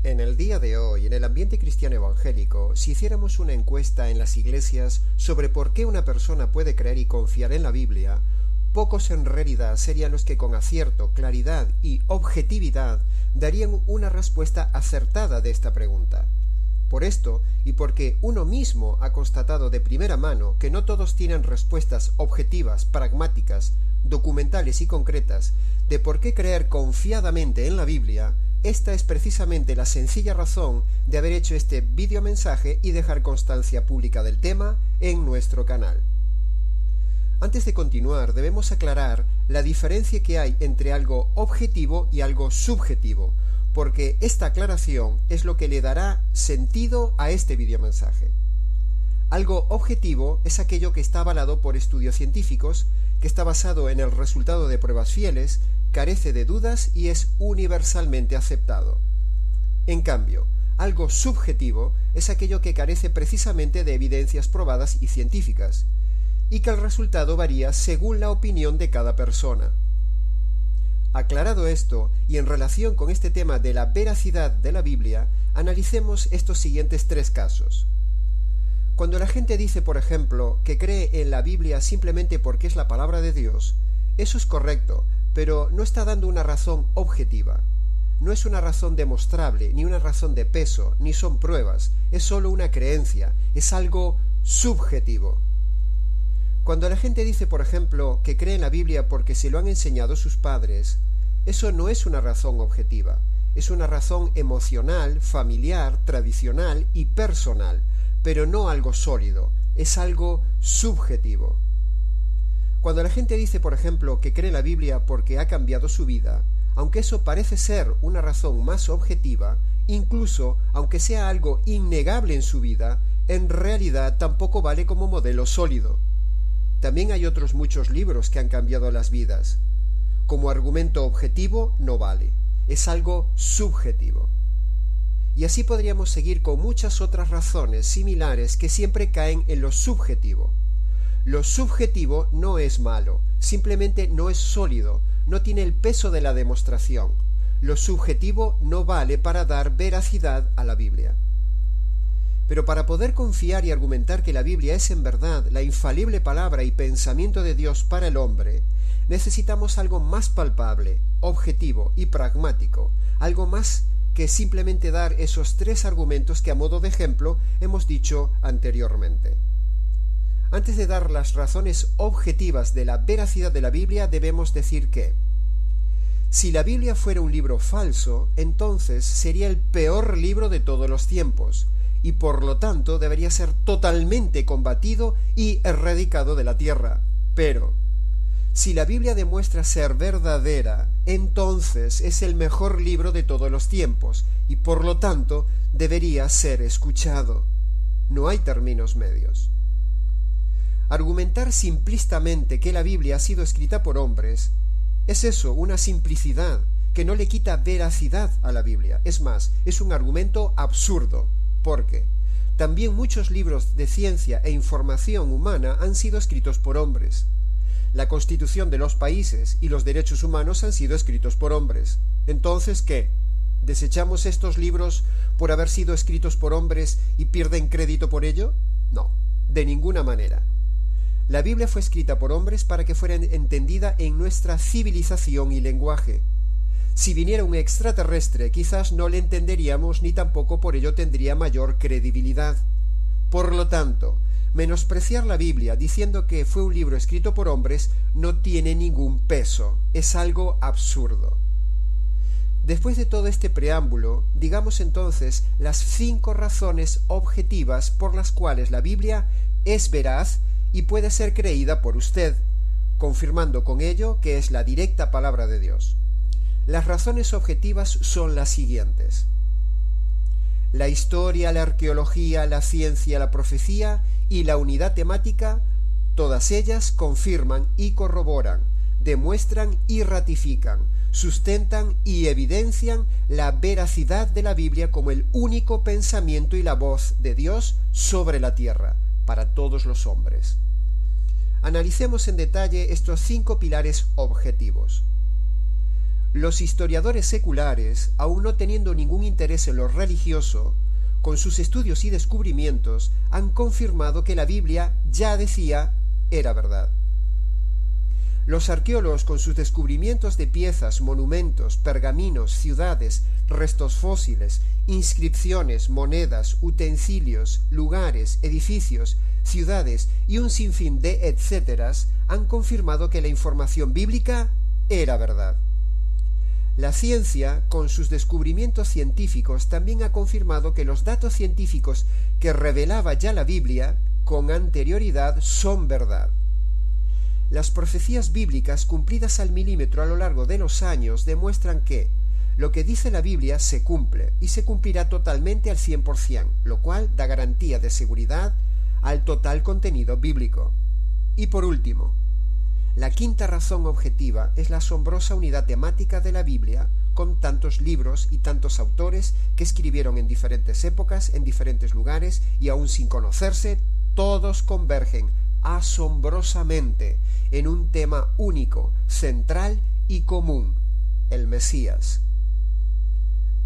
En el día de hoy, en el ambiente cristiano evangélico, si hiciéramos una encuesta en las iglesias sobre por qué una persona puede creer y confiar en la Biblia, pocos en realidad serían los que con acierto, claridad y objetividad darían una respuesta acertada de esta pregunta. Por esto, y porque uno mismo ha constatado de primera mano que no todos tienen respuestas objetivas, pragmáticas, documentales y concretas de por qué creer confiadamente en la Biblia, esta es precisamente la sencilla razón de haber hecho este videomensaje y dejar constancia pública del tema en nuestro canal. Antes de continuar, debemos aclarar la diferencia que hay entre algo objetivo y algo subjetivo, porque esta aclaración es lo que le dará sentido a este videomensaje. Algo objetivo es aquello que está avalado por estudios científicos, que está basado en el resultado de pruebas fieles, carece de dudas y es universalmente aceptado. En cambio, algo subjetivo es aquello que carece precisamente de evidencias probadas y científicas, y que el resultado varía según la opinión de cada persona. Aclarado esto, y en relación con este tema de la veracidad de la Biblia, analicemos estos siguientes tres casos. Cuando la gente dice, por ejemplo, que cree en la Biblia simplemente porque es la palabra de Dios, eso es correcto, pero no está dando una razón objetiva. No es una razón demostrable, ni una razón de peso, ni son pruebas, es solo una creencia, es algo subjetivo. Cuando la gente dice, por ejemplo, que cree en la Biblia porque se lo han enseñado sus padres, eso no es una razón objetiva, es una razón emocional, familiar, tradicional y personal, pero no algo sólido, es algo subjetivo. Cuando la gente dice, por ejemplo, que cree en la Biblia porque ha cambiado su vida, aunque eso parece ser una razón más objetiva, incluso aunque sea algo innegable en su vida, en realidad tampoco vale como modelo sólido. También hay otros muchos libros que han cambiado las vidas. Como argumento objetivo no vale, es algo subjetivo. Y así podríamos seguir con muchas otras razones similares que siempre caen en lo subjetivo. Lo subjetivo no es malo, simplemente no es sólido, no tiene el peso de la demostración. Lo subjetivo no vale para dar veracidad a la Biblia. Pero para poder confiar y argumentar que la Biblia es en verdad la infalible palabra y pensamiento de Dios para el hombre, necesitamos algo más palpable, objetivo y pragmático, algo más que simplemente dar esos tres argumentos que a modo de ejemplo hemos dicho anteriormente. Antes de dar las razones objetivas de la veracidad de la Biblia, debemos decir que si la Biblia fuera un libro falso, entonces sería el peor libro de todos los tiempos, y por lo tanto debería ser totalmente combatido y erradicado de la tierra. Pero si la Biblia demuestra ser verdadera, entonces es el mejor libro de todos los tiempos, y por lo tanto debería ser escuchado. No hay términos medios. Argumentar simplistamente que la Biblia ha sido escrita por hombres es eso, una simplicidad que no le quita veracidad a la Biblia. Es más, es un argumento absurdo, porque también muchos libros de ciencia e información humana han sido escritos por hombres. La Constitución de los países y los derechos humanos han sido escritos por hombres. Entonces, ¿qué? ¿Desechamos estos libros por haber sido escritos por hombres y pierden crédito por ello? No, de ninguna manera. La Biblia fue escrita por hombres para que fuera entendida en nuestra civilización y lenguaje. Si viniera un extraterrestre, quizás no le entenderíamos ni tampoco por ello tendría mayor credibilidad. Por lo tanto, menospreciar la Biblia diciendo que fue un libro escrito por hombres no tiene ningún peso, es algo absurdo. Después de todo este preámbulo, digamos entonces las 5 razones objetivas por las cuales la Biblia es veraz y puede ser creída por usted, confirmando con ello que es la directa palabra de Dios. Las razones objetivas son las siguientes: la historia, la arqueología, la ciencia, la profecía y la unidad temática, todas ellas confirman y corroboran, demuestran y ratifican, sustentan y evidencian la veracidad de la Biblia como el único pensamiento y la voz de Dios sobre la tierra, para todos los hombres. Analicemos en detalle estos 5 pilares objetivos. Los historiadores seculares, aun no teniendo ningún interés en lo religioso, con sus estudios y descubrimientos, han confirmado que la Biblia ya decía era verdad. Los arqueólogos, con sus descubrimientos de piezas, monumentos, pergaminos, ciudades, restos fósiles, inscripciones, monedas, utensilios, lugares, edificios, ciudades y un sinfín de etcéteras, han confirmado que la información bíblica era verdad. La ciencia, con sus descubrimientos científicos, también ha confirmado que los datos científicos que revelaba ya la Biblia con anterioridad son verdad. Las profecías bíblicas cumplidas al milímetro a lo largo de los años demuestran que lo que dice la Biblia se cumple y se cumplirá totalmente al 100%, lo cual da garantía de seguridad al total contenido bíblico. Y por último, la quinta razón objetiva es la asombrosa unidad temática de la Biblia, con tantos libros y tantos autores que escribieron en diferentes épocas, en diferentes lugares, y aún sin conocerse, todos convergen asombrosamente en un tema único, central y común: el Mesías.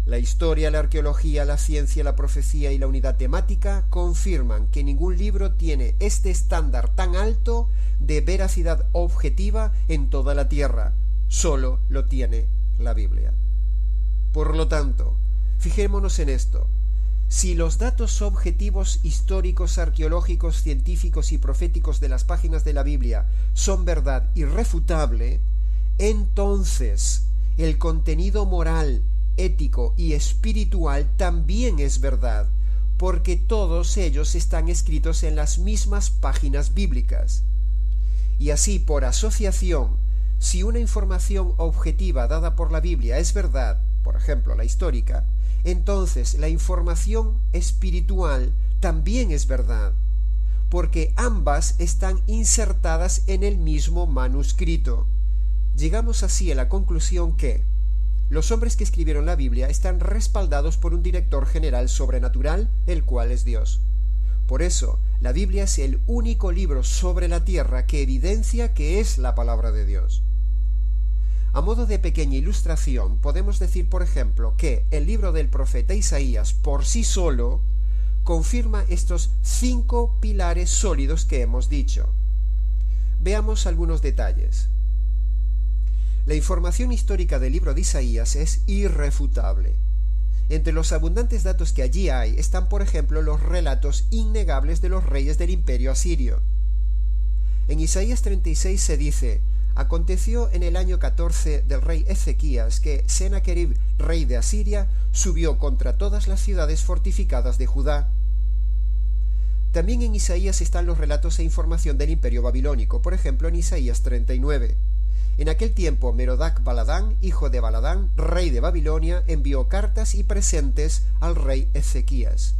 La historia, la arqueología, la ciencia, la profecía y la unidad temática confirman que ningún libro tiene este estándar tan alto de veracidad objetiva en toda la tierra. Solo lo tiene la Biblia. Por lo tanto, fijémonos en esto. Si los datos objetivos históricos, arqueológicos, científicos y proféticos de las páginas de la Biblia son verdad irrefutable, entonces el contenido moral, ético y espiritual también es verdad, porque todos ellos están escritos en las mismas páginas bíblicas. Y así, por asociación, si una información objetiva dada por la Biblia es verdad, por ejemplo la histórica, entonces la información espiritual también es verdad, porque ambas están insertadas en el mismo manuscrito. Llegamos así a la conclusión que los hombres que escribieron la Biblia están respaldados por un director general sobrenatural, el cual es Dios. Por eso, la Biblia es el único libro sobre la tierra que evidencia que es la palabra de Dios. A modo de pequeña ilustración, podemos decir, por ejemplo, que el libro del profeta Isaías por sí solo confirma estos 5 pilares sólidos que hemos dicho. Veamos algunos detalles. La información histórica del libro de Isaías es irrefutable. Entre los abundantes datos que allí hay están, por ejemplo, los relatos innegables de los reyes del imperio asirio. En Isaías 36 se dice: aconteció en el año 14 del rey Ezequías que Sennacherib, rey de Asiria, subió contra todas las ciudades fortificadas de Judá. También en Isaías están los relatos e información del imperio babilónico, por ejemplo en Isaías 39. En aquel tiempo Merodach Baladán, hijo de Baladán, rey de Babilonia, envió cartas y presentes al rey Ezequías.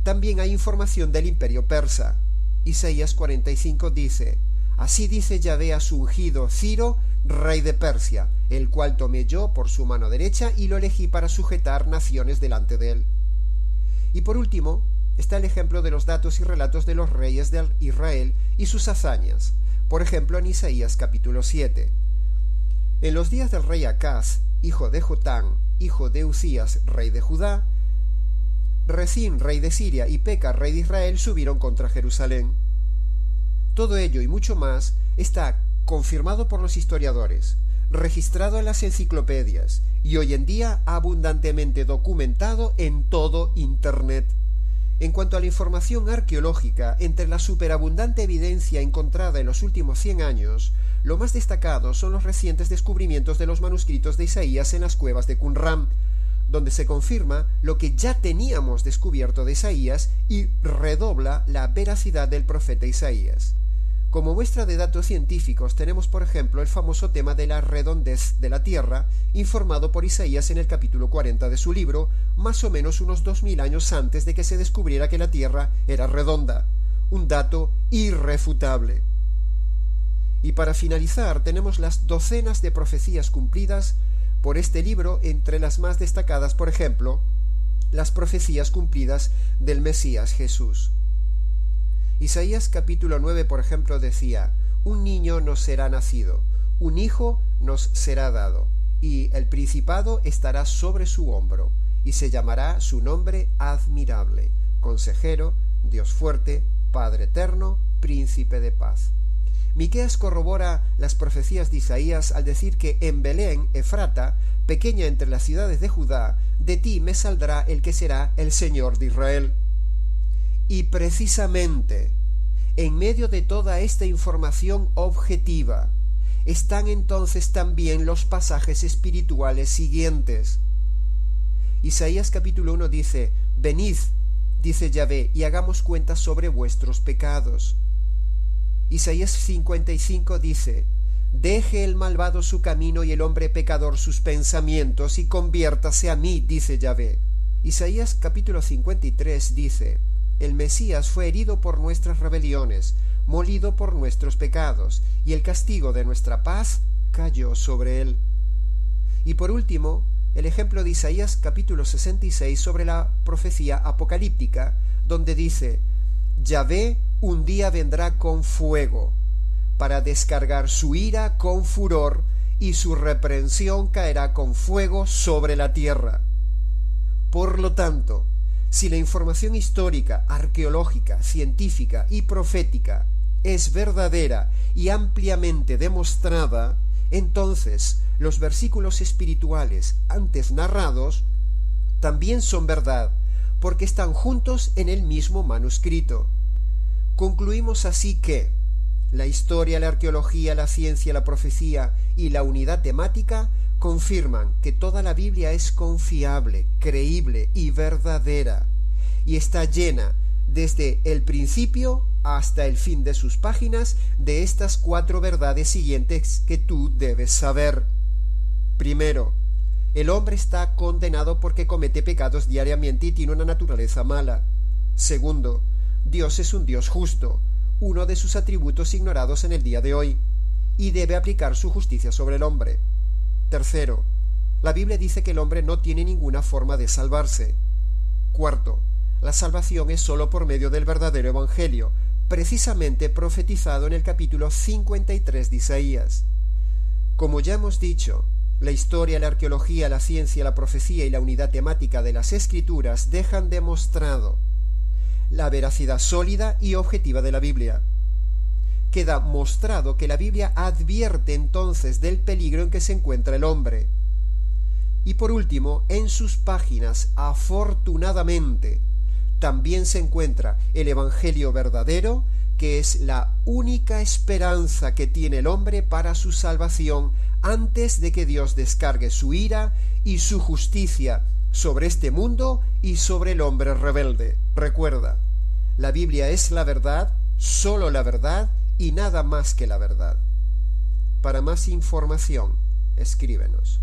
También hay información del imperio persa. Isaías 45 dice: así dice Yahvé a su ungido Ciro, rey de Persia, el cual tomé yo por su mano derecha y lo elegí para sujetar naciones delante de él. Y por último, está el ejemplo de los datos y relatos de los reyes de Israel y sus hazañas. Por ejemplo, en Isaías capítulo 7. En los días del rey Acaz, hijo de Jotán, hijo de Uzías, rey de Judá, Rezín, rey de Siria, y Peca, rey de Israel, subieron contra Jerusalén. Todo ello y mucho más está confirmado por los historiadores, registrado en las enciclopedias y hoy en día abundantemente documentado en todo Internet. En cuanto a la información arqueológica, entre la superabundante evidencia encontrada en los últimos 100 años, lo más destacado son los recientes descubrimientos de los manuscritos de Isaías en las cuevas de Qumran, donde se confirma lo que ya teníamos descubierto de Isaías y redobla la veracidad del profeta Isaías. Como muestra de datos científicos tenemos, por ejemplo, el famoso tema de la redondez de la Tierra, informado por Isaías en el capítulo 40 de su libro, más o menos unos 2000 años antes de que se descubriera que la Tierra era redonda, un dato irrefutable. Y para finalizar tenemos las docenas de profecías cumplidas por este libro, entre las más destacadas, por ejemplo, las profecías cumplidas del Mesías Jesús. Isaías capítulo 9, por ejemplo, decía: un niño nos será nacido, un hijo nos será dado, y el principado estará sobre su hombro, y se llamará su nombre admirable, Consejero, Dios fuerte, Padre eterno, Príncipe de paz. Miqueas corrobora las profecías de Isaías al decir que en Belén, Efrata, pequeña entre las ciudades de Judá, de ti me saldrá el que será el Señor de Israel. Y precisamente, en medio de toda esta información objetiva, están entonces también los pasajes espirituales siguientes. Isaías capítulo 1 dice: venid, dice Yahvé, y hagamos cuenta sobre vuestros pecados. Isaías 55 dice: deje el malvado su camino y el hombre pecador sus pensamientos, y conviértase a mí, dice Yahvé. Isaías capítulo 53 dice: el Mesías fue herido por nuestras rebeliones, molido por nuestros pecados, y el castigo de nuestra paz cayó sobre él. Y por último, el ejemplo de Isaías capítulo 66 sobre la profecía apocalíptica, donde dice: Yahvé un día vendrá con fuego, para descargar su ira con furor, y su reprensión caerá con fuego sobre la tierra. Por lo tanto, si la información histórica, arqueológica, científica y profética es verdadera y ampliamente demostrada, entonces los versículos espirituales antes narrados también son verdad, porque están juntos en el mismo manuscrito. Concluimos así que la historia, la arqueología, la ciencia, la profecía y la unidad temática confirman que toda la Biblia es confiable, creíble y verdadera, y está llena, desde el principio hasta el fin de sus páginas, de estas 4 verdades siguientes que tú debes saber. Primero, el hombre está condenado porque comete pecados diariamente y tiene una naturaleza mala. Segundo, Dios es un Dios justo, uno de sus atributos ignorados en el día de hoy, y debe aplicar su justicia sobre el hombre. Tercero, la Biblia dice que el hombre no tiene ninguna forma de salvarse. Cuarto, la salvación es sólo por medio del verdadero Evangelio, precisamente profetizado en el capítulo 53 de Isaías. Como ya hemos dicho, la historia, la arqueología, la ciencia, la profecía y la unidad temática de las Escrituras dejan demostrado la veracidad sólida y objetiva de la Biblia. Queda mostrado que la Biblia advierte entonces del peligro en que se encuentra el hombre. Y por último, en sus páginas, afortunadamente, también se encuentra el Evangelio verdadero, que es la única esperanza que tiene el hombre para su salvación antes de que Dios descargue su ira y su justicia sobre este mundo y sobre el hombre rebelde. Recuerda, la Biblia es la verdad, sólo la verdad y nada más que la verdad. Para más información, escríbenos.